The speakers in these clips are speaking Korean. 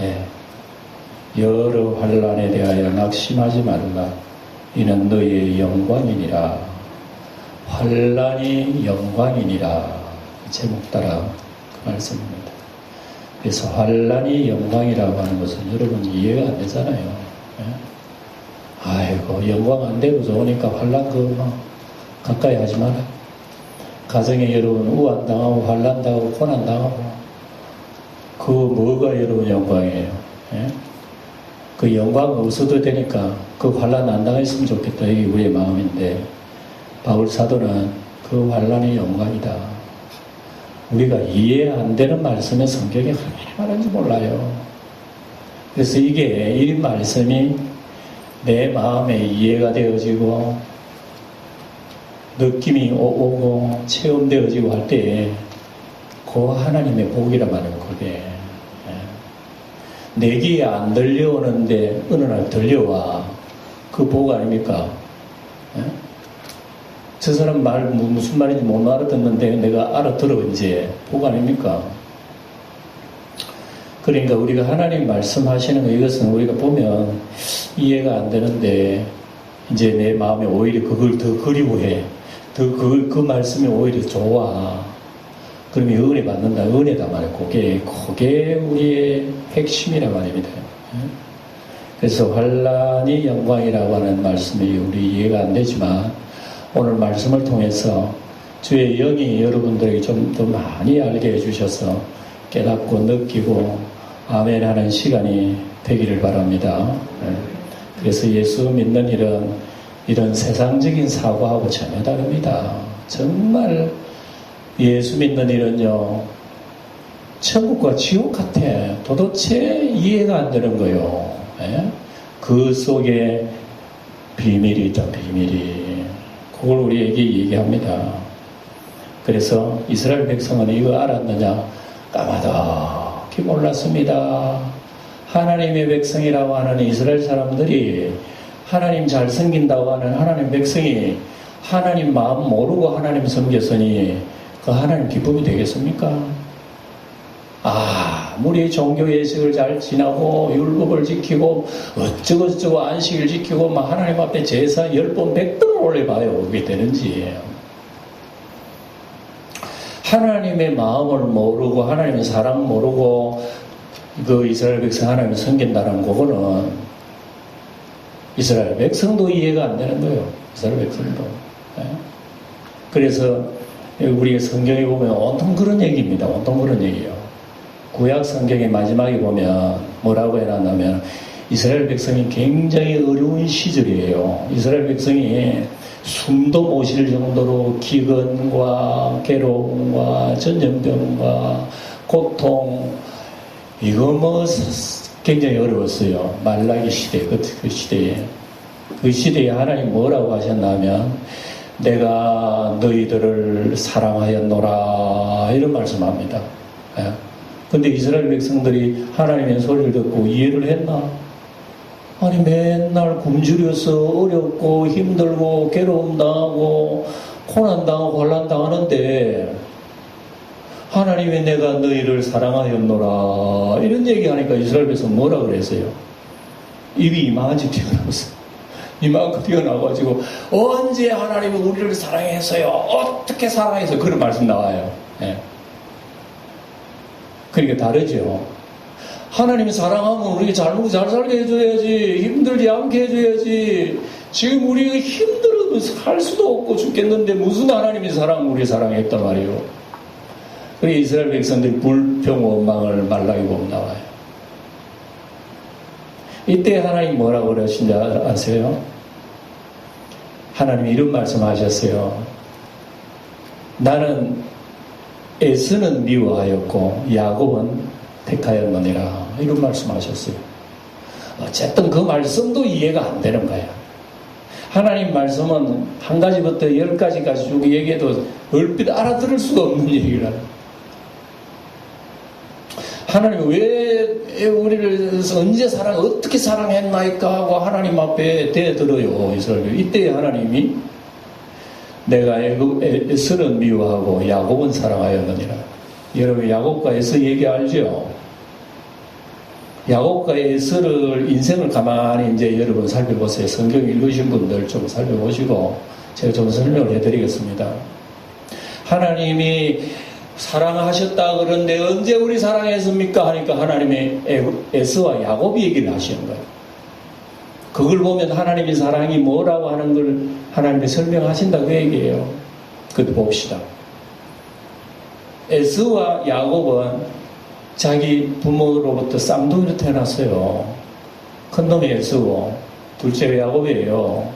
예. 여러 환난에 대하여 낙심하지 말라. 이는 너희의 영광이니라. 환난이 영광이니라. 제목 따라 그 말씀입니다. 그래서 환난이 영광이라고 하는 것은 여러분 이해가 안 되잖아요. 예? 아이고 영광 안 되고 좋으니까 환난 가까이 하지 마라. 가정에 여러분 우환당하고 환난당하고 고난당하고 그 뭐가 여러분 영광이에요. 예? 그 영광 없어도 되니까 그 환난 안 당했으면 좋겠다. 이게 우리의 마음인데 바울 사도는 그 환난이 영광이다. 우리가 이해 안 되는 말씀의 성격이 얼마나 많은지 몰라요. 그래서 이게 이 말씀이 내 마음에 이해가 되어지고 느낌이 오고 체험되어지고 할 때 그 하나님의 복이라 말이에요. 그게 내 귀에 안 들려오는데 어느 날 들려와. 그 복 아닙니까? 저 사람 말 무슨 말인지 못 알아듣는데 내가 알아들어. 이제 복 아닙니까? 그러니까 우리가 하나님 말씀하시는 거, 이것은 우리가 보면 이해가 안 되는데 이제 내 마음에 오히려 그걸 더 그리워해. 그 말씀이 오히려 좋아. 그러면 은혜 받는다. 은혜다 말이에요. 그게 우리의 핵심이라 말입니다. 그래서 환난이 영광이라고 하는 말씀이 우리 이해가 안 되지만 오늘 말씀을 통해서 주의 영이 여러분들에게 좀 더 많이 알게 해주셔서 깨닫고 느끼고 아멘 하는 시간이 되기를 바랍니다. 그래서 예수 믿는 일은 이런 세상적인 사고하고 전혀 다릅니다. 정말 예수 믿는 일은요, 천국과 지옥 같아. 도대체 이해가 안 되는 거예요. 그 속에 비밀이 있다, 비밀이. 그걸 우리에게 얘기합니다. 그래서 이스라엘 백성은 이거 알았느냐? 까마득히 몰랐습니다. 하나님의 백성이라고 하는 이스라엘 사람들이 하나님 잘 섬긴다고 하는 하나님 백성이 하나님 마음 모르고 하나님 섬겼으니 그 하나님 기쁨이 되겠습니까? 아무리 종교 예식을 잘 지나고 율법을 지키고 어쩌고저쩌고 안식을 지키고 막 하나님 앞에 제사 10번 100번을 올려봐요. 그게 되는지. 하나님의 마음을 모르고 하나님의 사랑 모르고 그 이스라엘 백성 하나님을 섬긴다는 그거는 이스라엘 백성도 이해가 안 되는 거예요. 이스라엘 백성도. 그래서 우리가 성경에 보면 온통 그런 얘기입니다. 온통 그런 얘기예요. 구약 성경의 마지막에 보면 뭐라고 해놨냐면 이스라엘 백성이 굉장히 어려운 시절이에요. 이스라엘 백성이 숨도 못 쉴 정도로 기근과 괴로움과 전염병과 고통, 이거 굉장히 어려웠어요. 말라기 시대, 그 시대에. 그 시대에 하나님 뭐라고 하셨냐면 내가 너희들을 사랑하였노라 이런 말씀합니다. 근데 이스라엘 백성들이 하나님의 소리를 듣고 이해를 했나? 아니 맨날 굶주려서 어렵고 힘들고 괴로움 당하고 고난당하고 혼란당하는데 하나님이 내가 너희를 사랑하였노라 이런 얘기하니까 이스라엘 백성 뭐라 그랬어요? 입이 이만한지 튀어나왔어요. 이만큼 튀어나와가지고 언제 하나님이 우리를 사랑했어요? 어떻게 사랑했어요? 그런 말씀 나와요. 그러니까 다르죠. 하나님이 사랑하면 우리가 잘 살게 해줘야지, 힘들지 않게 해줘야지. 지금 우리가 힘들어도 살 수도 없고 죽겠는데 무슨 하나님이 우리 사랑했단 말이에요. 그래 이스라엘 백성들이 불평 원망을 말라기 보면 나와요. 이때 하나님 뭐라고 그러신지 아세요? 하나님이 이런 말씀하셨어요. 나는 에서는 미워하였고 야곱은 택하였느니라 이런 말씀하셨어요. 어쨌든 그 말씀도 이해가 안 되는 거야. 하나님 말씀은 한 가지부터 10가지까지 쭉 얘기해도 얼핏 알아들을 수가 없는 얘기라. 하나님이 왜 우리를 언제 어떻게 사랑했나이까 하고 하나님 앞에 대들어요. 이스라엘. 이때 하나님이 내가 에서는 미워하고 야곱은 사랑하였느니라. 여러분 야곱과 에서 얘기 알죠? 야곱과 에서를 인생을 가만히 이제 여러분 살펴보세요. 성경 읽으신 분들 좀 살펴보시고 제가 좀 설명을 해드리겠습니다. 하나님이 사랑하셨다 그러는데 언제 우리 사랑했습니까? 하니까 하나님이 에서와 야곱이 얘기를 하시는 거예요. 그걸 보면 하나님의 사랑이 뭐라고 하는 걸 하나님이 설명하신다 그 얘기예요. 그것도 봅시다. 에서와 야곱은 자기 부모로부터 쌍둥이로 태어났어요. 큰 놈이 에서고 둘째가 야곱이에요.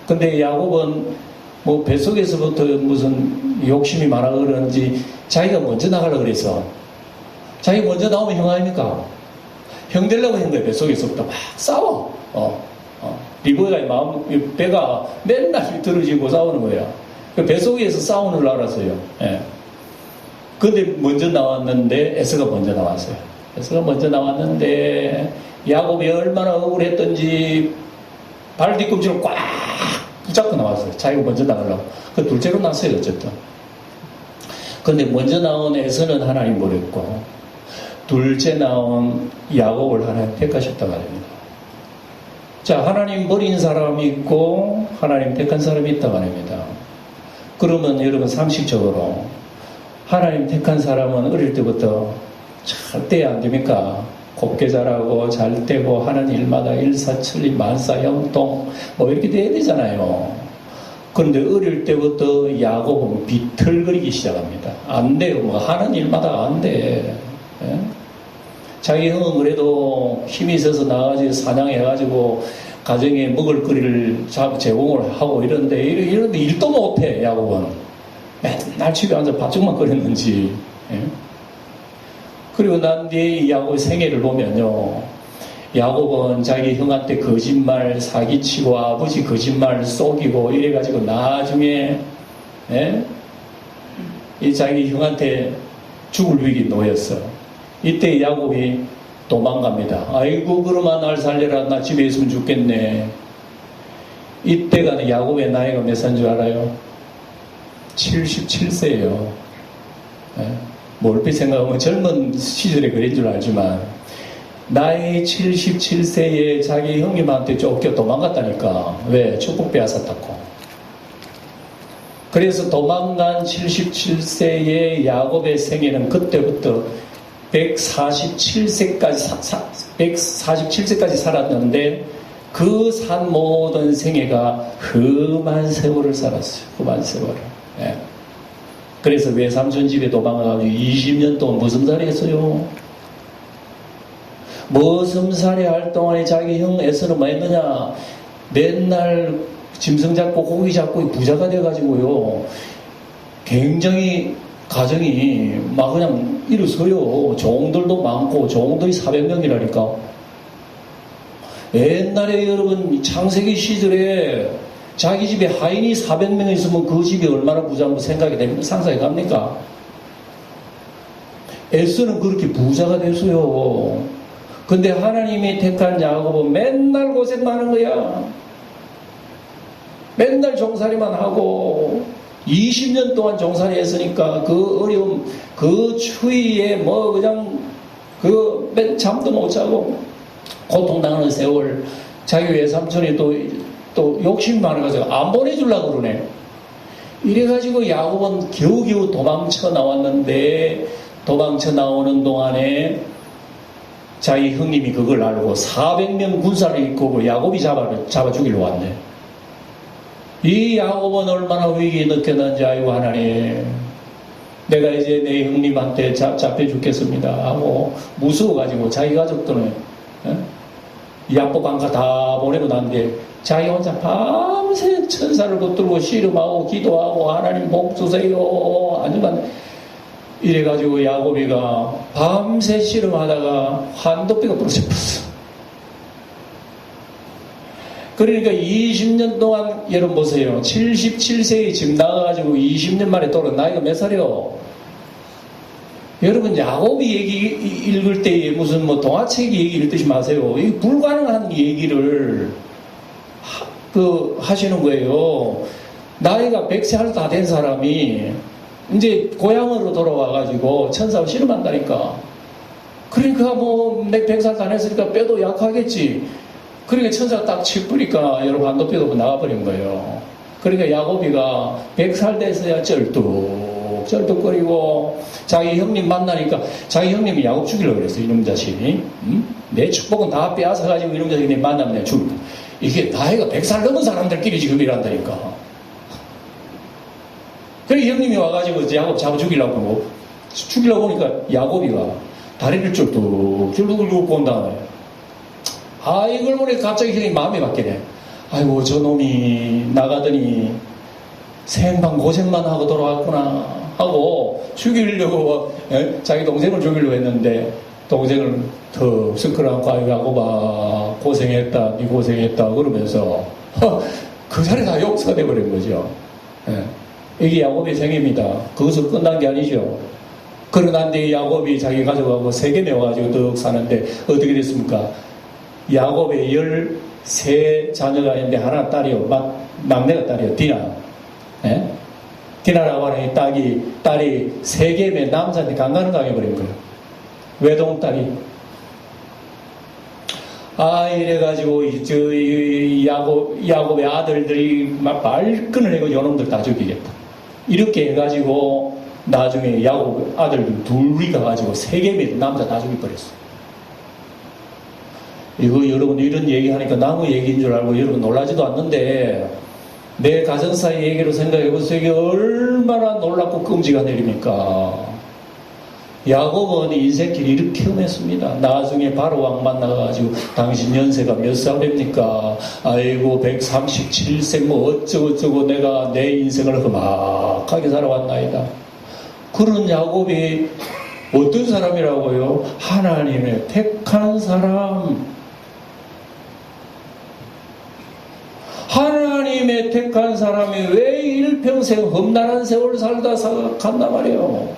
근데 야곱은 뭐 뱃속에서부터 무슨 욕심이 많아 그런지 자기가 먼저 나가려고 그래서 자기 먼저 나오면 형 아닙니까? 형 되려고 한 거예요. 뱃속에서부터 막 싸워. 리브가의 배가 맨날 들어지고 싸우는 거예요. 뱃속에서 싸우는 줄 알았어요. 예. 근데 먼저 나왔는데 에서가 먼저 나왔어요. 에서가 먼저 나왔는데 야곱이 얼마나 억울했던지 발 뒤꿈치를 꽉 붙잡고 나왔어요. 자기가 먼저 나가려고. 그 둘째로 났어요. 어쨌든. 근데 먼저 나온 에서는 하나님 버렸고 둘째 나온 야곱을 하나님 택하셨다고 합니다. 자, 하나님 버린 사람이 있고 하나님 택한 사람이 있다고 합니다. 그러면 여러분 상식적으로 하나님 택한 사람은 어릴 때부터 절대 안 됩니까? 곱게 자라고 잘 되고 하는 일마다 일사천리 만사형통 뭐 이렇게 돼야 되잖아요. 그런데 어릴 때부터 야곱은 비틀거리기 시작합니다. 안 돼요. 뭐 하는 일마다 안 돼. 예? 자기 형은 그래도 힘이 있어서 나가지고 사냥해가지고 가정에 먹을 거리를 제공을 하고 이런데 일도 못해. 야곱은 맨날 집에 앉아 밥죽만 끓였는지. 예? 그리고 난 뒤에 야곱의 생애를 보면요, 야곱은 자기 형한테 거짓말 사기치고 아버지 거짓말 속이고 이래가지고 나중에 이 자기 형한테 죽을 위기 놓였어. 이때 야곱이 도망갑니다. 아이고 그러마 날 살려라. 나 집에 있으면 죽겠네. 이때가 야곱의 나이가 몇 살인 줄 알아요? 77세예요. 뭐 얼핏 생각하면 젊은 시절에 그런 줄 알지만 나이 77세에 자기 형님한테 쫓겨 도망갔다니까. 왜? 축복 빼앗았다고. 그래서 도망간 77세의 야곱의 생애는 그때부터 147세까지 살았는데 그 산 모든 생애가 험한 세월을 살았어요. 험한 세월을. 예. 그래서 외삼촌 집에 도망가가지고 20년 동안 머슴살이 했어요. 머슴살이 할 동안에 자기 형 에서는 뭐 했느냐? 맨날 짐승 잡고 고기 잡고 부자가 돼가지고요. 굉장히 가정이 막 그냥 일어서요. 종들도 많고 종들이 400명이라니까. 옛날에 여러분 창세기 시절에 자기 집에 하인이 400명 있으면 그 집이 얼마나 부자인지 생각이 됩니까? 상상이 갑니까? 에서는 그렇게 부자가 됐어요. 근데 하나님이 택한 야곱은 맨날 고생만 하는 거야. 맨날 종살이만 하고 20년 동안 종살이 했으니까 그 어려움, 그 추위에 뭐 그냥 맨 잠도 못 자고 고통당하는 세월. 자기 외삼촌이 또 욕심이 많아가지고 안 보내주려고 그러네. 이래가지고 야곱은 겨우겨우 도망쳐 나왔는데 도망쳐 나오는 동안에 자기 형님이 그걸 알고 400명 군사를 이끌고 야곱이 잡아 죽이러 왔네. 이 야곱은 얼마나 위기에 느꼈는지 아이고 하나님, 내가 이제 내 형님한테 잡혀 죽겠습니다 하고 무서워가지고 자기 가족들은 야복강가 다 보내고 난데 자기 혼자 밤새 천사를 붙들고 씨름하고 기도하고 하나님 복 주세요 아니면 이래가지고 야곱이가 밤새 씨름하다가 환도뼈가 부러졌어. 그러니까 20년 동안 여러분 보세요. 77세에 집 나가가지고 20년 만에 돌아. 나이가 몇 살이요? 여러분 야곱이 얘기 읽을 때에 무슨 뭐 동화책 얘기 읽듯이 마세요. 이 불가능한 얘기를 하시는 거예요. 나이가 100살 다 된 사람이 이제 고향으로 돌아와가지고 천사와 씨름한다니까. 그러니까 뭐, 내 100살 다 했으니까 뼈도 약하겠지. 그러니까 천사가 딱 치뿌리니까 여러분 한도뼈도 나가버린 거예요. 그러니까 야곱이가 100살 돼서야 쩔뚝거리고 자기 형님 만나니까 자기 형님이 야곱 죽이려고 그랬어. 이놈 자식이. 내 축복은 다 빼앗아가지고 이놈 자식이 내 만나면 내가 죽을. 이게 나이가 100살 넘은 사람들끼리 지금 일한다니까. 그래 형님이 와가지고 야곱 잡아 죽이려고 보니까 야곱이가 다리를 쭉 본 다음에 이걸 보니 갑자기 형이 마음이 바뀌네. 아이고 저놈이 나가더니 생방 고생만 하고 돌아왔구나 하고 죽이려고 자기 동생을 죽이려고 했는데 동생을 더 스크랑고 아이고 야곱아 고생했다 니 고생했다 그러면서 그 자리에 다 용서가 돼버린 거죠. 이게 야곱의 생입니다. 거기서 끝난 게 아니죠. 그러는데 야곱이 자기 가족하고 세겜에 와가지고 떡 사는데 어떻게 됐습니까? 야곱의 13자녀가 있는데 하나 딸이요. 막내가 딸이요. 디나. 디나라고 하는 딸이 세겜의 남자한테 강간을 당해버린 거예요. 외동딸이. 이래가지고 야곱의 아들들이 막 발끈을 해고 요놈들 다 죽이겠다. 이렇게 해가지고 나중에 야곱 아들들 둘이 가가지고 세겜의 남자 다 죽여버렸어. 이거 여러분 이런 얘기하니까 나무 얘기인 줄 알고 여러분 놀라지도 않는데 내 가정사의 얘기로 생각해보세요. 이게 얼마나 놀랍고 끔찍한 일입니까? 야곱은 인생길이 이렇게 험했습니다. 나중에 바로왕 만나가지고 당신 연세가 몇 살입니까? 아이고 137세 뭐 어쩌고저쩌고 내가 내 인생을 험악하게 살아왔나이다. 그런 야곱이 어떤 사람이라고요? 하나님의 택한 사람. 하나님의 택한 사람이 왜 일평생 험난한 세월 살다 간단 말이에요.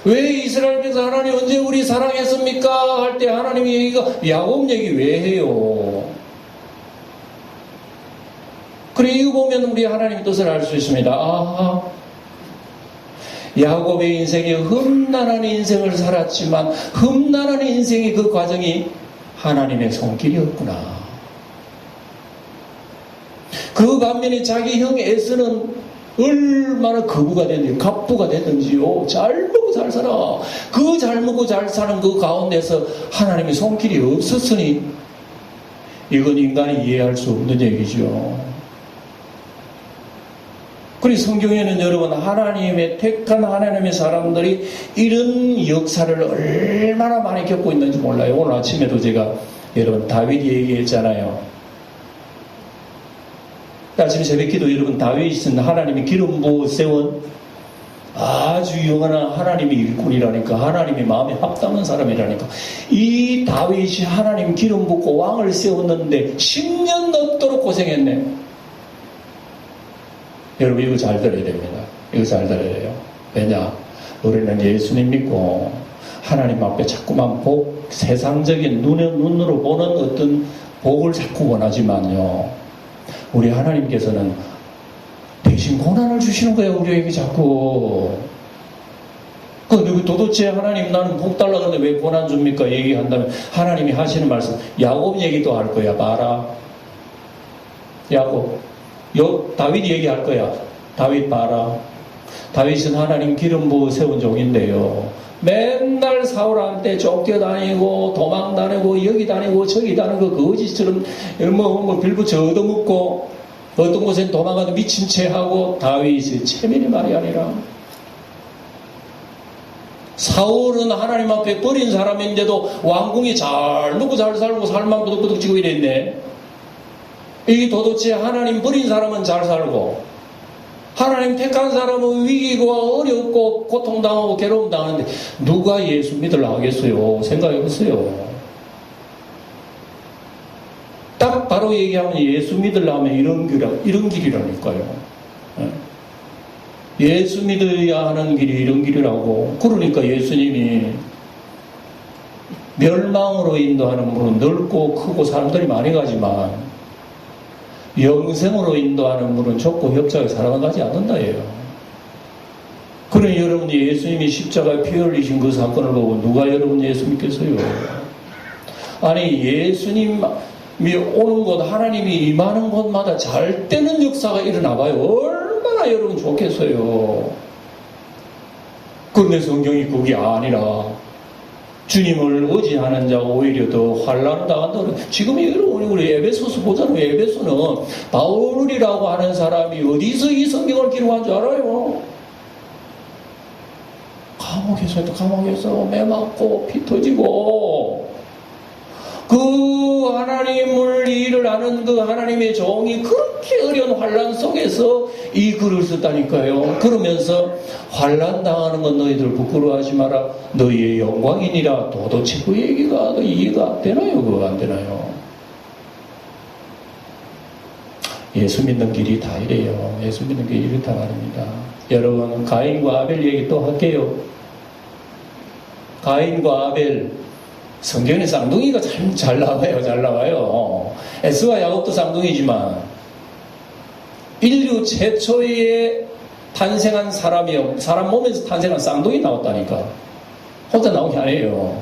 왜 이스라엘 백성 하나님 언제 우리 사랑했습니까? 할 때 하나님이 얘기가 야곱 얘기 왜 해요? 그래 이거 보면 우리 하나님의 뜻을 알 수 있습니다. 야곱의 인생이 험난한 인생을 살았지만 험난한 인생의 그 과정이 하나님의 손길이었구나. 그 반면에 자기 형 에서는 얼마나 거부가 됐는지 갑부가 됐는지요. 잘 먹고 잘 살아. 그 잘 먹고 잘 사는 그 가운데서 하나님의 손길이 없었으니 이건 인간이 이해할 수 없는 얘기죠. 그리고 성경에는 여러분 하나님의 택한 하나님의 사람들이 이런 역사를 얼마나 많이 겪고 있는지 몰라요. 오늘 아침에도 제가 여러분 다윗이 얘기했잖아요. 아침 새벽기도 여러분 다윗은 하나님이 기름 부어 세운 아주 영원한 하나님의 일꾼이라니까 하나님의 마음에 합당한 사람이라니까 이 다윗이 하나님 기름 붓고 왕을 세웠는데 10년 넘도록 고생했네. 여러분 이거 잘 들어야 됩니다. 이거 잘 들어야 돼요. 왜냐? 우리는 예수님 믿고 하나님 앞에 자꾸만 세상적인 눈으로 보는 어떤 복을 자꾸 원하지만요. 우리 하나님께서는 대신 고난을 주시는 거예요. 우리에게 자꾸. 도대체 하나님 나는 복 달라 그러는데 왜 고난 줍니까? 얘기한다면 하나님이 하시는 말씀 야곱 얘기도 할 거야. 봐라. 야곱. 다윗 얘기할 거야. 다윗 봐라. 다윗은 하나님 기름 부어 세운 종인데요. 맨날 사울한테 쫓겨다니고 도망다니고 여기 다니고 저기 다니고 거지처럼 뭐 빌붙여 얻어먹고 어떤 곳엔 도망가도 미친 채하고 다윗이 체면이 말이 아니라 사울은 하나님 앞에 버린 사람인데도 왕궁이 잘 먹고 잘 살고 살만 부득부득 지고 이랬네. 이게 도대체 하나님 버린 사람은 잘 살고 하나님 택한 사람은 위기고 어렵고 고통당하고 괴로움 당하는데 누가 예수 믿으려 하겠어요? 생각해보세요. 딱 바로 얘기하면 예수 믿으려 하면 이런 길이라니까요. 예수 믿어야 하는 길이 이런 길이라고. 그러니까 예수님이 멸망으로 인도하는 문은 넓고 크고 사람들이 많이 가지만 영생으로 인도하는 문은 좁고 협착에 사람은 가지 않는다예요. 그러니 여러분 예수님이 십자가에 피 흘리신 그 사건을 보고 누가 여러분 예수 믿겠어요? 아니 예수님이 오는 곳, 하나님이 임하는 곳마다 잘 되는 역사가 일어나 봐요. 얼마나 여러분 좋겠어요. 그런데 성경이 그게 아니라 주님을 의지하는 자가 오히려 더 환난을 당한다는. 지금 여러분 우리 에베소서 보잖아요. 에베소는 바울이라고 하는 사람이 어디서 이 성경을 기록한 줄 알아요? 감옥에서 매 맞고 피 터지고 그 하나님을 일을 하는 그 하나님의 종이 그렇게 어려운 환난 속에서 이 글을 썼다니까요. 그러면서 환난 당하는 건 너희들 부끄러워하지 마라. 너희의 영광이니라. 도대체 그 얘기가 이해가 되나요? 그거 안 되나요? 예수 믿는 길이 다 이래요. 예수 믿는 길이 이렇다 말입니다. 여러분 가인과 아벨 얘기 또 할게요. 가인과 아벨 성경에 쌍둥이가 참 잘 나와요. 에스와 야곱도 쌍둥이지만 인류 최초의 탄생한 사람이요. 사람 몸에서 탄생한 쌍둥이 나왔다니까. 혼자 나온 게 아니에요.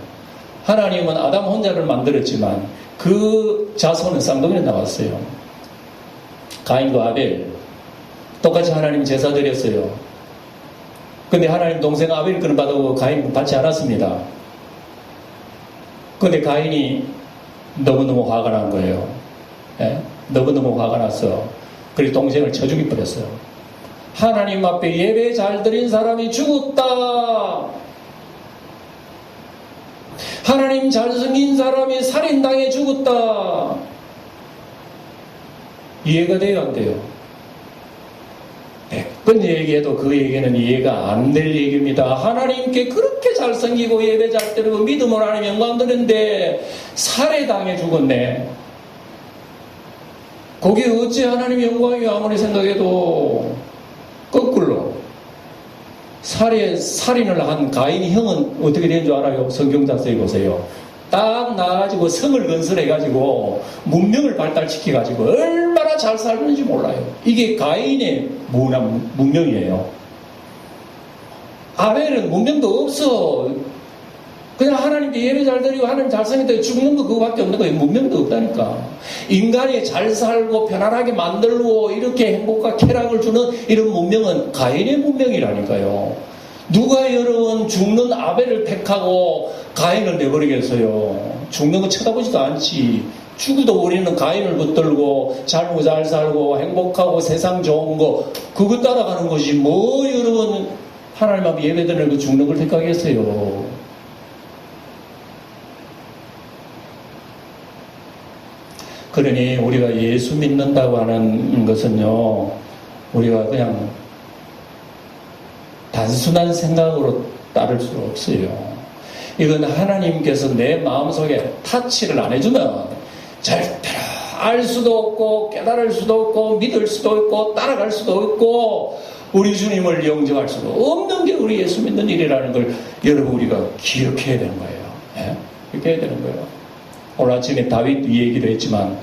하나님은 아담 혼자를 만들었지만 그 자손은 쌍둥이로 나왔어요. 가인과 아벨 똑같이 하나님 제사 드렸어요. 근데 하나님 동생 아벨 거는 받고 가인 받지 않았습니다. 근데 가인이 너무너무 화가 난 거예요. 예? 너무너무 화가 났어. 그리고 동생을 쳐 죽이 버렸어요. 하나님 앞에 예배 잘 드린 사람이 죽었다. 하나님 잘 섬긴 사람이 살인당해 죽었다. 이해가 돼요, 안 돼요? 100번 얘기해도 그 얘기는 이해가 안 될 얘기입니다. 하나님께 그렇게 잘 섬기고 예배 잘 드리고 믿음으로 하나님 영광 드리는데 살해당해 죽었네. 거기에 어찌 하나님 영광이 아무리 생각해도 거꾸로 살인을 한 가인이 형은 어떻게 된 줄 알아요? 성경 자세히 보세요. 딱 나가지고 성을 건설해가지고 문명을 발달시켜가지고 얼마나 잘 살는지 몰라요. 이게 가인의 문명이에요. 아벨은 문명도 없어. 그냥 하나님께 예배 잘 드리고 하나님 잘 섬기다 죽는 거 그거밖에 없는 거예요. 문명도 없다니까. 인간이 잘 살고 편안하게 만들고 이렇게 행복과 쾌락을 주는 이런 문명은 가인의 문명이라니까요. 누가 여러분 죽는 아벨을 택하고 가인을 내버리겠어요. 죽는 거 쳐다보지도 않지. 죽어도 우리는 가인을 붙들고 잘 살고 행복하고 세상 좋은 거 그거 따라가는 거지. 뭐 여러분 하나님 앞에 예배드리는 거 죽는 걸 택하겠어요. 그러니 우리가 예수 믿는다고 하는 것은요, 우리가 그냥 단순한 생각으로 따를 수 없어요. 이건 하나님께서 내 마음속에 타치를 안 해주면 절대로 알 수도 없고 깨달을 수도 없고 믿을 수도 없고 따라갈 수도 없고 우리 주님을 영접할 수도 없는 게 우리 예수 믿는 일이라는 걸 여러분 우리가 기억해야 되는 거예요. 예? 기억해야 되는 거예요. 오늘 아침에 다윗 얘기를 했지만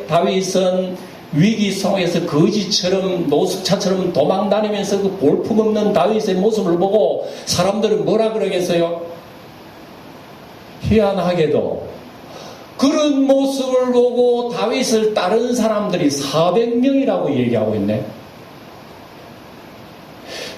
다윗은 위기 상황에서 거지처럼 노숙자처럼 도망다니면서 그 볼품없는 다윗의 모습을 보고 사람들은 뭐라 그러겠어요? 희한하게도 그런 모습을 보고 다윗을 따른 사람들이 400명이라고 얘기하고 있네.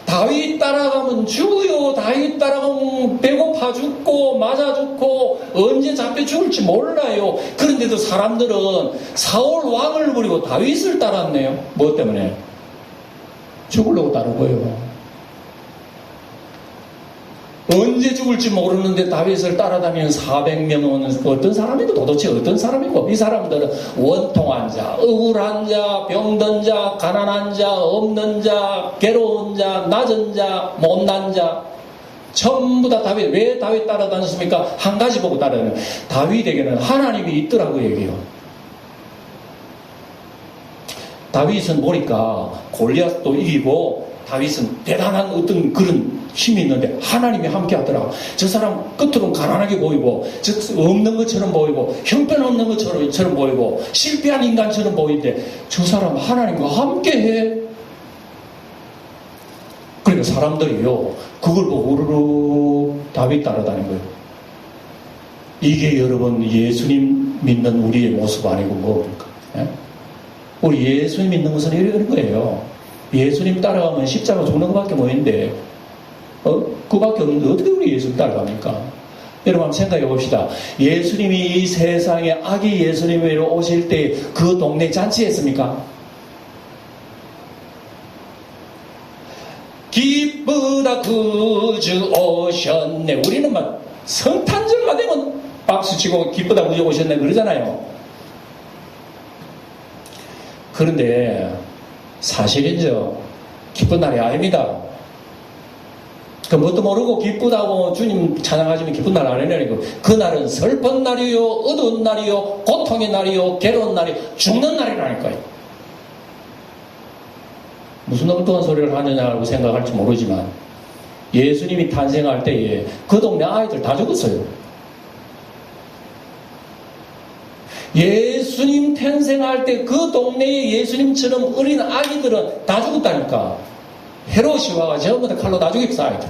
다윗 따라가면 죽어요. 다윗 따라가면 배고파 죽고 맞아 죽고 언제 잡혀 죽을지 몰라요. 그런데도 사람들은 사울 왕을 버리고 다윗을 따랐네요. 뭐 때문에? 죽으려고 따른 거예요. 언제 죽을지 모르는데 다윗을 따라다니는 400명은 어떤 사람이고 도대체 어떤 사람이고 이 사람들은 원통한 자, 억울한 자, 병든 자, 가난한 자, 없는 자, 괴로운 자, 낮은 자, 못난 자 전부 다 다윗. 왜 다윗 따라다녔습니까? 한 가지 보고 따라다녀요. 다윗에게는 하나님이 있더라고 얘기해요. 다윗은 보니까 골리앗도 이기고 다윗은 대단한 어떤 그런 힘이 있는데 하나님이 함께 하더라고. 저 사람 겉으로는 가난하게 보이고 없는 것처럼 보이고 형편없는 것처럼 보이고 실패한 인간처럼 보이는데 저 사람 하나님과 함께 해. 그러니까 사람들이요, 그걸 보고 우르르 다윗 따라다닌 거예요. 이게 여러분 예수님 믿는 우리의 모습 아니고 뭡니까? 예? 우리 예수님 믿는 것은 이런 거예요. 예수님 따라가면 십자가 죽는 것밖에 뭐 있는데, 그밖에 없는데 어떻게 우리 예수님 따라갑니까? 여러분 한번 생각해 봅시다. 예수님이 이 세상에 아기 예수님으로 오실 때 그 동네 잔치했습니까? 기쁘다 구주 오셨네. 우리는 막 성탄절만 되면 박수치고 기쁘다 구주 오셨네 그러잖아요. 그런데 사실은요, 기쁜 날이 아닙니다. 그 뭣도 모르고 기쁘다고 주님 찬양하시면 기쁜 날 아니라니까. 그날은 슬픈 날이요, 어두운 날이요, 고통의 날이요, 괴로운 날이, 죽는 날이라니까요. 무슨 엉뚱한 소리를 하느냐고 생각할지 모르지만 예수님이 탄생할 때에 그 동네 아이들 다 죽었어요. 예수님 탄생할 때 그 동네에 예수님처럼 어린 아기들은 다 죽었다니까. 헤롯이 와가 전부 다 칼로 다 죽였어, 아이들.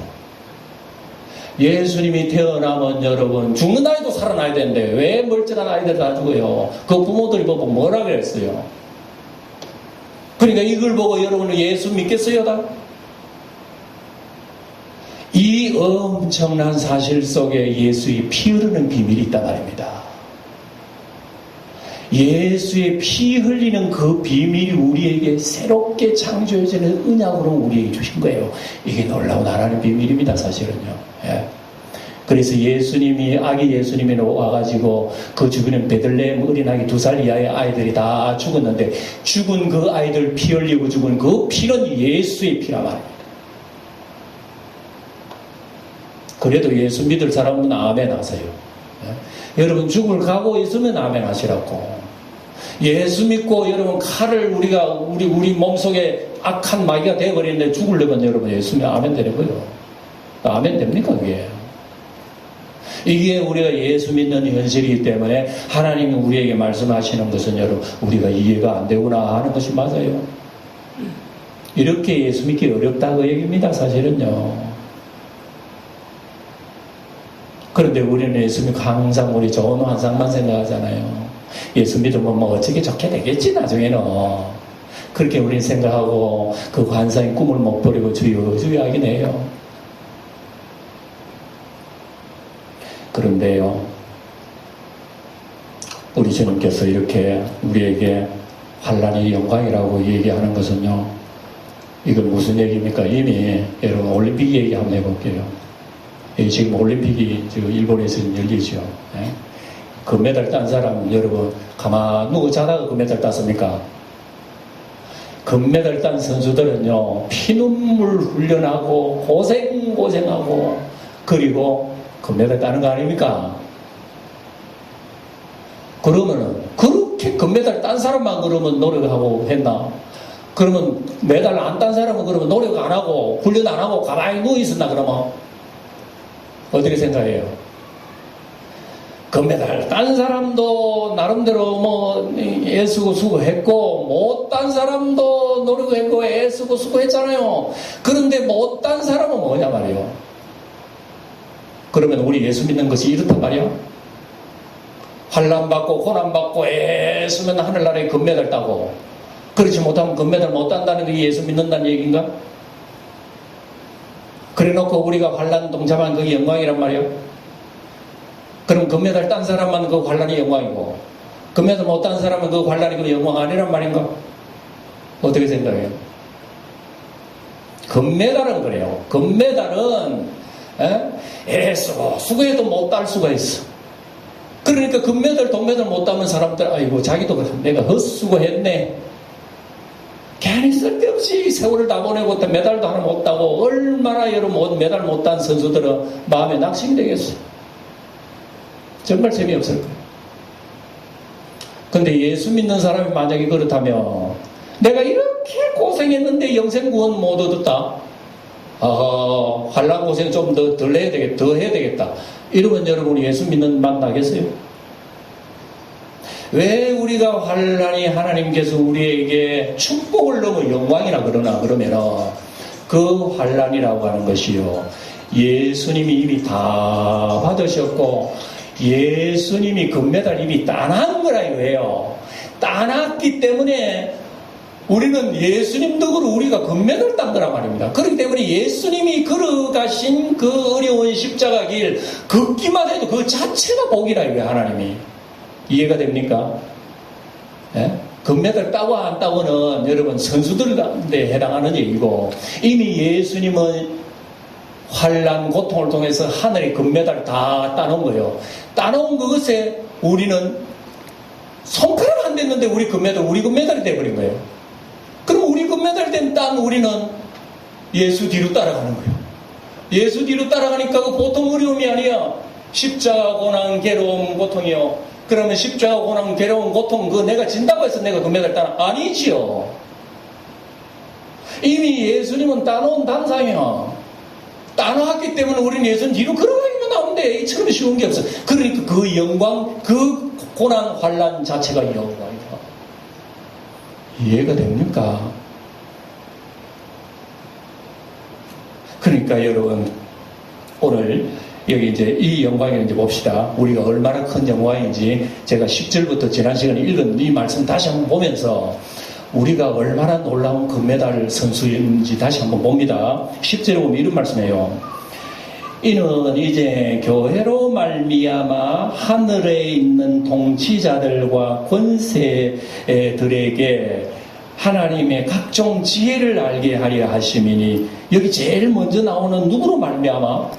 예수님이 태어나면 여러분 죽는 아이도 살아나야 되는데 왜 멀쩡한 아이들 다 죽어요? 그 부모들이 보고 뭐라 그랬어요? 그러니까 이걸 보고 여러분은 예수 믿겠어요? 다? 이 엄청난 사실 속에 예수의 피 흐르는 비밀이 있단 말입니다. 예수의 피 흘리는 그 비밀이 우리에게 새롭게 창조해지는 언약으로 우리에게 주신 거예요. 이게 놀라운 하나님의 비밀입니다, 사실은요. 예. 그래서 예수님이, 아기 예수님이 와가지고 그 주변에 베들레헴 어린아기 2살 이하의 아이들이 다 죽었는데 죽은 그 아이들 피 흘리고 죽은 그 피는 예수의 피란 말입니다. 그래도 예수 믿을 사람은 아멘 하세요. 예? 여러분 죽을 각오 있으면 아멘 하시라고. 예수 믿고 여러분 칼을 우리 몸속에 악한 마귀가 되어버리는데 죽으려면 여러분 예수 믿으면 아멘 되는 거예요. 아멘 됩니까 그게? 이게 우리가 예수 믿는 현실이기 때문에 하나님이 우리에게 말씀하시는 것은 여러분 우리가 이해가 안 되구나 하는 것이 맞아요. 이렇게 예수 믿기 어렵다고 얘기입니다, 사실은요. 그런데 우리는 예수 믿고 항상 우리 좋은 환상만 생각하잖아요. 예수 믿으면 뭐 어떻게 좋게 되겠지 나중에는. 그렇게 우리는 생각하고 그 환상의 꿈을 못 버리고 주의하긴 해요. 그런데요, 우리 주님께서 이렇게 우리에게 환난이 영광이라고 얘기하는 것은요, 이건 무슨 얘기입니까? 이미 여러분 올림픽 얘기 한번 해볼게요. 지금 올림픽이 지금 일본에서 열리죠. 네? 금메달 딴 사람 여러분 가만 누구 자다가 금메달 땄습니까? 금메달 딴 선수들은요 피눈물 훈련하고 고생하고 그리고 금메달 따는 거 아닙니까? 그러면은 그렇게 금메달 딴 사람만 그러면 노력하고 했나? 그러면 메달 안 딴 사람은 그러면 노력 안 하고 훈련 안 하고 가만히 누워 있었나 그러면? 어떻게 생각해요? 금메달 딴 사람도 나름대로 뭐 애쓰고 수고했고 못 딴 사람도 노력했고 애쓰고 수고했잖아요. 그런데 못 딴 사람은 뭐냐 말이에요. 그러면 우리 예수 믿는 것이 이렇단 말이야. 환난받고 고난받고 애쓰면 하늘나라에 금메달 따고 그렇지 못하면 금메달 못 딴다는 게 예수 믿는다는 얘기인가? 그래놓고 우리가 환난 동참한 그게 영광이란 말이에요. 그럼 금메달 딴 사람만 그 환난이 영광이고 금메달 못 딴 사람은 그 환난이 그 영광 아니란 말인가? 어떻게 생각해요? 금메달은 그래요. 금메달은 애쓰고 수고해도 못 딸 수가 있어. 그러니까 금메달 동메달 못 따면 사람들 아이고 자기도 내가 헛수고했네. 괜히 쓸데없이 세월을 다 보내고 메달도 하나 못 따고 얼마나 여러분 메달 못 딴 선수들은 마음에 낙심이 되겠어요. 정말 재미없을 거예요. 근데 예수 믿는 사람이 만약에 그렇다면 내가 이렇게 고생했는데 영생구원 못 얻었다. 환난 고생 좀 덜 해야 되겠다. 더 해야 되겠다. 이러면 여러분이 예수 믿는 맛 나겠어요? 왜 우리가 환난이 하나님께서 우리에게 축복을 넘어 영광이라 그러나 그러면은 그 환란이라고 하는 것이요, 예수님이 이미 다 받으셨고 예수님이 금메달 이미 따난 거라 이거예요. 따놨기 때문에 우리는 예수님 덕으로 우리가 금메달 딴 거란 말입니다. 그렇기 때문에 예수님이 걸어가신 그 어려운 십자가 길 걷기만 해도 그 자체가 복이라 이거예요. 하나님이. 이해가 됩니까? 예? 금메달 따고 안 따고는 여러분 선수들한테 해당하는 얘기고, 이미 예수님은 환난 고통을 통해서 하늘의 금메달 다 따놓은 거예요. 따놓은 그것에 우리는 손가락 안 됐는데 우리 금메달이 돼버린 거예요. 그럼 우리 금메달 된 땅 우리는 예수 뒤로 따라가는 거예요. 예수 뒤로 따라가니까 그 보통 어려움이 아니야. 십자가 고난 괴로움 고통이요. 그러면 십자가 고난 괴로움 고통 그거 내가 진다고 해서 내가 금메달 따라? 아니지요. 이미 예수님은 따놓은 단상이야. 따놓았기 때문에 우리는 예수님 뒤로 걸어가기만 하면 돼. 이처럼 쉬운 게 없어. 그러니까 그 영광, 그 고난 환난 자체가 영광이다. 이해가 됩니까? 그러니까 여러분, 오늘 여기 이제 이 영광을 이제 봅시다. 우리가 얼마나 큰 영광인지 제가 10절부터 지난 시간에 읽은 이 말씀 다시 한번 보면서 우리가 얼마나 놀라운 금메달 선수인지 다시 한번 봅니다. 10절에 보면 이런 말씀이에요. 이는 이제 교회로 말미암아 하늘에 있는 통치자들과 권세들에게 하나님의 각종 지혜를 알게 하려 하심이니, 여기 제일 먼저 나오는 누구로 말미암아?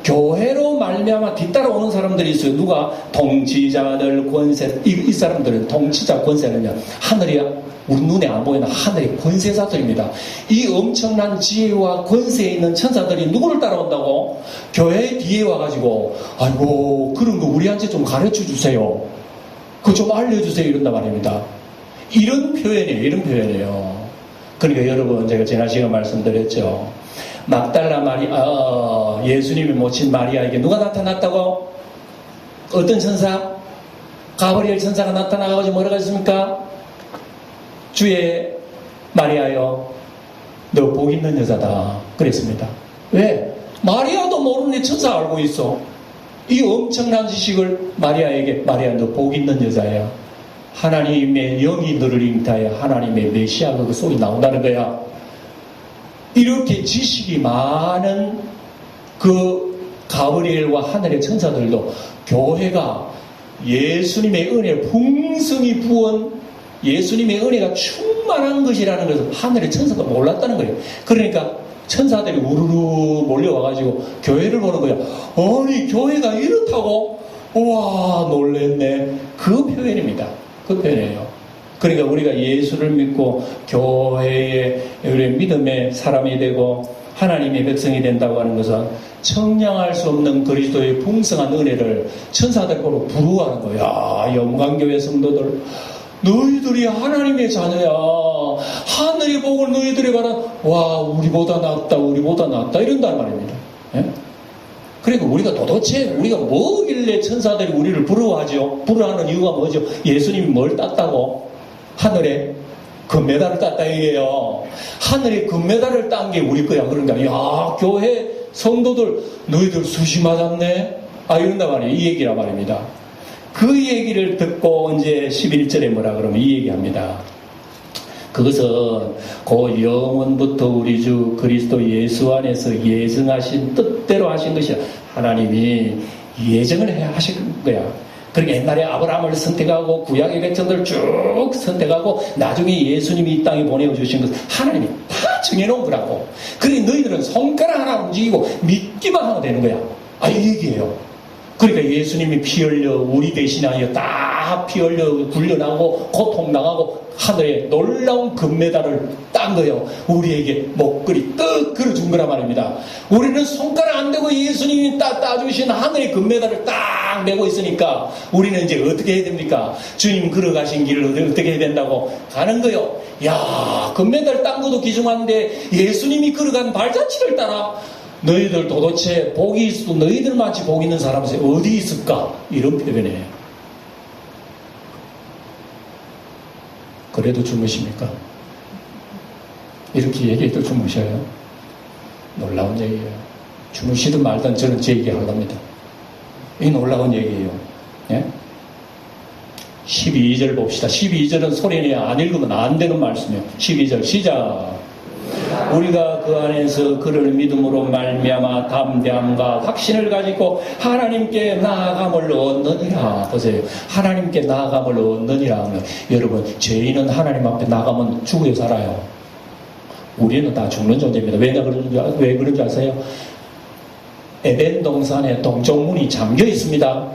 교회로 말미암아 뒤따라오는 사람들이 있어요. 누가? 통치자들, 권세. 이 사람들은 통치자, 권세는요, 하늘이 우리 눈에 안 보이는 하늘의 권세자들입니다. 이 엄청난 지혜와 권세에 있는 천사들이 누구를 따라온다고? 교회 뒤에 와가지고, 아이고 그런 거 우리한테 좀 가르쳐 주세요. 그거 좀 알려주세요. 이런단 말입니다. 이런 표현이에요. 그러니까 여러분, 제가 지난 시간에 말씀드렸죠. 막달라 예수님이 모친 마리아에게 누가 나타났다고? 어떤 천사? 가브리엘 천사가 나타나가지고 뭐라고 했습니까? 주의 마리아여, 너 복 있는 여자다. 그랬습니다. 왜? 마리아도 모르는 천사 알고 있어. 이 엄청난 지식을 마리아에게, 마리아 너 복 있는 여자야. 하나님의 영이 너를 잉타해 하나님의 메시아가 그 속에 나온다는 거야. 이렇게 지식이 많은 그 가브리엘과 하늘의 천사들도 교회가 예수님의 은혜 풍성히 부은 예수님의 은혜가 충만한 것이라는 것을 하늘의 천사가 몰랐다는 거예요. 그러니까 천사들이 우르르 몰려와가지고 교회를 보는 거야. 아니 교회가 이렇다고? 우와 놀랬네. 그 표현입니다. 그 표현이에요. 그러니까 우리가 예수를 믿고 교회의 우리의 믿음의 사람이 되고 하나님의 백성이 된다고 하는 것은 청량할 수 없는 그리스도의 풍성한 은혜를 천사들 보고 부러워하는 거야. 영광교회 성도들, 너희들이 하나님의 자녀야. 하늘의 복을 너희들이 받아. 와, 우리보다 낫다 이런단 말입니다. 예? 그러니까 우리가 도대체 우리가 뭐길래 천사들이 우리를 부러워하죠? 부러워하는 이유가 뭐죠? 예수님이 뭘 땄다고? 하늘에 금메달을 땄다 이게요. 하늘에 금메달을 딴 게 우리 거야. 그러니까 야, 교회 성도들 너희들 수시 맞았네. 이런단 말이에요. 이 얘기란 말입니다. 그 얘기를 듣고 이제 11절에 뭐라 그러면 이 얘기합니다. 그것은 그 영원부터 우리 주 그리스도 예수 안에서 예정하신 뜻대로 하신 것이야. 하나님이 예정을 해 하신 거야. 그러니까 옛날에 아브라함을 선택하고 구약의 백성들을 쭉 선택하고 나중에 예수님이 이 땅에 보내주신 것 하나님이 다 정해놓은 거라고. 그러니 너희들은 손가락 하나 움직이고 믿기만 하면 되는 거야. 이 얘기예요. 그러니까 예수님이 피 흘려 우리 대신하여 다 피 흘려 굴려나가고 고통당하고 하늘에 놀라운 금메달을 딴 거예요. 우리에게 목걸이 떡 걸어준 거란 말입니다. 우리는 손가락 안 대고 예수님이 따주신 하늘의 금메달을 딱 메고 있으니까 우리는 이제 어떻게 해야 됩니까? 주님 걸어가신 길을 어떻게 해야 된다고? 가는 거요. 야, 금메달 딴 것도 기중한데 예수님이 걸어간 발자취를 따라 너희들 도대체 복이 있어도 너희들만치 복 있는 사람이 어디 있을까? 이런 표현이에요. 그래도 주무십니까? 이렇게 얘기해도 주무셔요? 놀라운 얘기예요. 주무시든 말든 저는 제 얘기 하렵니다. 이 놀라운 얘기예요. 예? 12절 봅시다. 12절은 소리내 안 읽으면 안 되는 말씀이에요. 12절 시작. 우리가 그 안에서 그를 믿음으로 말미암아 담대함과 확신을 가지고 하나님께 나아감을 얻느니라. 보세요. 하나님께 나아감을 얻느니라 하면 여러분 죄인은 하나님 앞에 나가면 죽어야 살아요. 우리는 다 죽는 존재입니다. 왜 그런지 아세요? 에덴 동산에 동쪽 문이 잠겨 있습니다.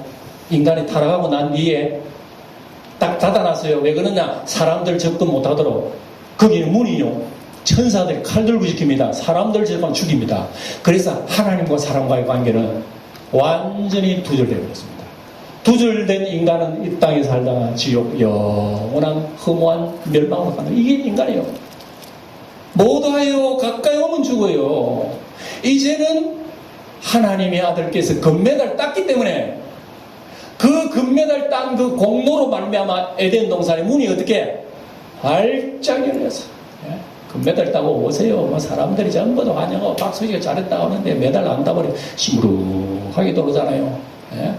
인간이 타락하고 난 뒤에 딱 닫아놨어요. 왜 그러냐? 사람들 접근 못하도록. 거기는 문이요. 천사들이 칼 들고 지킵니다. 사람들 접근 죽입니다. 그래서 하나님과 사람과의 관계는 완전히 두절되어 버렸습니다. 두절된 인간은 이 땅에 살다가 지옥 영원한 허무한 멸망으로 가는 이게 인간이에요. 모두하여 가까이 오면 죽어요. 이제는 하나님의 아들께서 금메달 땄기 때문에 그 금메달 딴 그 공로로 말미암아 에덴 동산의 문이 어떻게 활짝 열려서 금메달 따고 오세요. 뭐 사람들이 전부 다 환영하고 박수치고 잘했다 하는데 메달 안 따버리면 시무룩하게 돌아오잖아요. 예?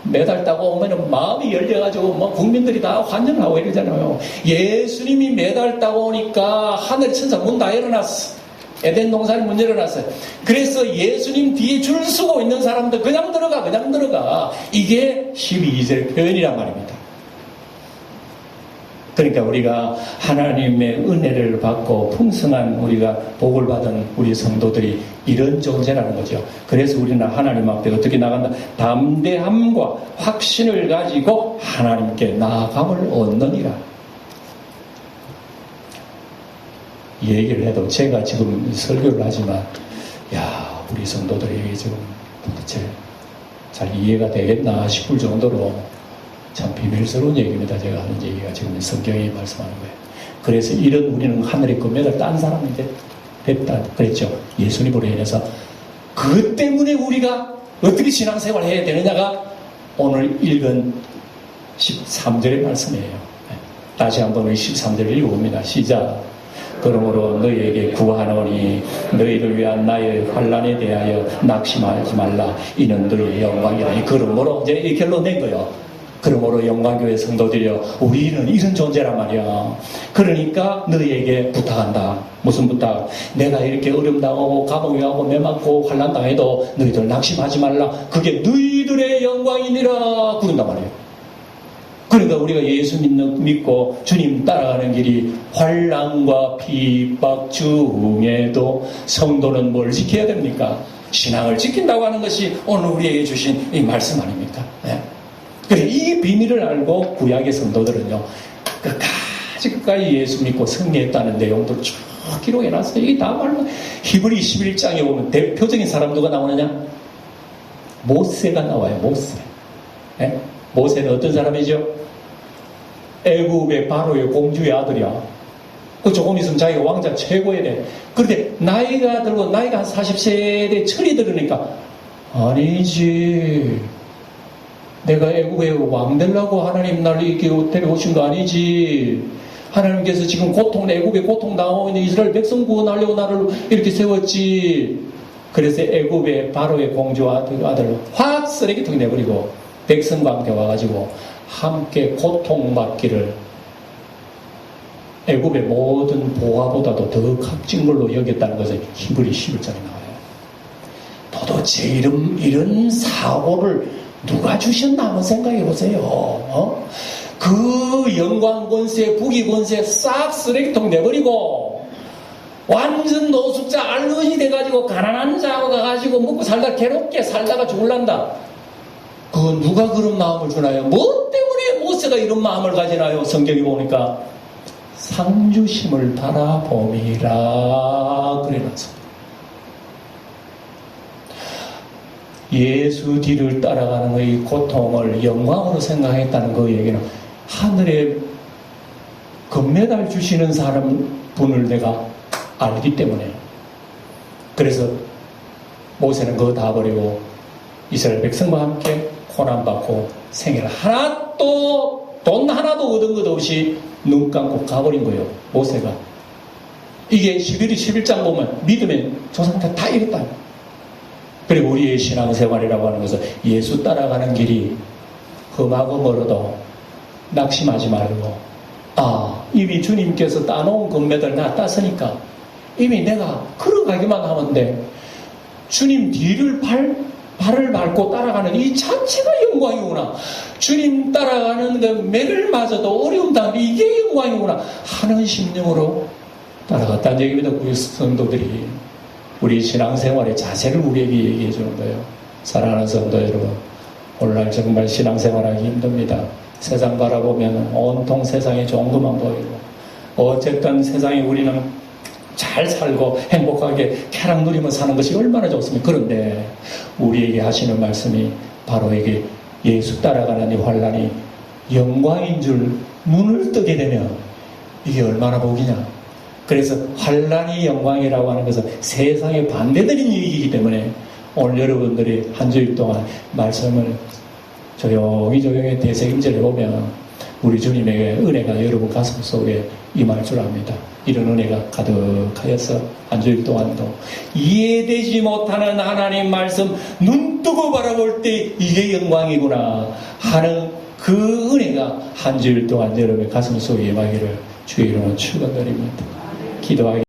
메달 따고 오면 마음이 열려가지고 뭐 국민들이 다 환영하고 이러잖아요. 예수님이 메달 따고 오니까 하늘 천사 문 다 열어놨어. 에덴 동산이 문 열어놨어요. 그래서 예수님 뒤에 줄 서고 있는 사람들 그냥 들어가. 이게 12절 표현이란 말입니다. 그러니까 우리가 하나님의 은혜를 받고 풍성한 우리가 복을 받은 우리 성도들이 이런 존재라는 거죠. 그래서 우리는 하나님 앞에 어떻게 나간다? 담대함과 확신을 가지고 하나님께 나아감을 얻느니라. 이 얘기를 해도 제가 지금 설교를 하지만 우리 성도들이 지금 도대체 잘 이해가 되겠나 싶을 정도로 참 비밀스러운 얘기입니다. 제가 하는 얘기가 지금 성경이 말씀하는 거예요. 그래서 이런 우리는 하늘의 금메달 딴 사람인데 됐다 그랬죠. 예수님으로 인해서. 그것 때문에 우리가 어떻게 신앙생활을 해야 되느냐가 오늘 읽은 13절의 말씀이에요. 다시 한번 우리 13절을 읽어봅니다. 시작. 그러므로 너희에게 구하노니 너희를 위한 나의 환난에 대하여 낙심하지 말라. 이는 너희의 영광이라. 그러므로 이제 이 결론 낸 거예요. 그러므로 영광교회 성도들이여 우리는 이런 존재란 말이야. 그러니까 너희에게 부탁한다. 무슨 부탁? 내가 이렇게 어려움당하고 감옥에 가고 매맞고 환난당해도 너희들 낙심하지 말라. 그게 너희들의 영광이니라 그런단 말이에요. 그러니까 우리가 예수 믿고 주님 따라가는 길이 환난과 핍박 중에도 성도는 뭘 지켜야 됩니까? 신앙을 지킨다고 하는 것이 오늘 우리에게 주신 이 말씀 아닙니까? 네. 그래, 이 비밀을 알고 구약의 성도들은요, 끝까지 예수 믿고 승리했다는 내용들을 쭉 기록해놨어요. 이게 다 말로 히브리 11장에 보면 대표적인 사람 누가 나오느냐? 모세가 나와요. 모세. 네? 모세는 어떤 사람이죠? 애굽의 바로의 공주의 아들이야. 그 조금 있으면 자기가 왕자 최고에 돼. 그런데 나이가 들고 나이가 한 40세에 철이 들으니까 아니지. 내가 애굽의 왕 되려고 하나님 날 이렇게 데려오신 거 아니지. 하나님께서 지금 애굽에 고통 당하고 있는 이스라엘 백성 구원하려고 나를 이렇게 세웠지. 그래서 애굽의 바로의 공주 아들로 확 쓰레기통에 내버리고 백성과 함께 와가지고 함께 고통받기를 애굽의 모든 보화보다도 더 값진 걸로 여겼다는 것을 히브리 11장에 나와요. 도대체 이런 사고를 누가 주셨나 한번 생각해 보세요. 그 영광 권세, 부귀 권세 싹 쓰레기통 내버리고 완전 노숙자 알루시 돼가지고 가난한 자가 가가지고 먹고 살다 괴롭게 살다가 죽을란다. 그 누가 그런 마음을 주나요? 뭐 때문에 모세가 이런 마음을 가지나요? 성경이 보니까 상주심을 바라봄이라 그래놨어. 예수 뒤를 따라가는 이 고통을 영광으로 생각했다는 그 얘기는 하늘에 금메달 주시는 분을 내가 알기 때문에. 그래서 모세는 그거 다 버리고 이스라엘 백성과 함께 고난받고 생애를 하나도 돈 하나도 얻은 것 없이 눈 감고 가버린 거예요. 모세가. 이게 11장 보면 믿음의 조상들 다 이랬다. 그리고 우리의 신앙생활이라고 하는 것은 예수 따라가는 길이 험하고 멀어도 낙심하지 말고, 이미 주님께서 따놓은 금메달 나 땄으니까 이미 내가 걸어가기만 하면 돼. 주님 뒤를 발을 밟고 따라가는 이 자체가 영광이구나. 주님 따라가는 그 매를 맞아도 어려움 당하는 이게 영광이구나 하는 심령으로 따라갔다는 얘기입니다. 우리 성도들이 우리 신앙생활의 자세를 우리에게 얘기해 주는 거예요. 사랑하는 성도 여러분, 오늘날 정말 신앙생활하기 힘듭니다. 세상 바라보면 온통 세상에 좋은 것만 보이고, 어쨌든 세상에 우리는 잘 살고 행복하게 쾌락 누리며 사는 것이 얼마나 좋습니까? 그런데 우리에게 하시는 말씀이 바로 이게 예수 따라가는 이 환난이 영광인 줄 눈을 뜨게 되면 이게 얼마나 복이냐. 그래서 환난이 영광이라고 하는 것은 세상에 반대되는 얘기이기 때문에 오늘 여러분들이 한 주일 동안 말씀을 조용히 되새김질해 보면 우리 주님의 은혜가 여러분 가슴 속에 임할 줄 압니다. 이런 은혜가 가득하여서 한 주일 동안도 이해되지 못하는 하나님 말씀 눈 뜨고 바라볼 때 이게 영광이구나 하는 그 은혜가 한 주일 동안 여러분의 가슴 속에 임하기를 주의 이름으로 축원드립니다. 기도하기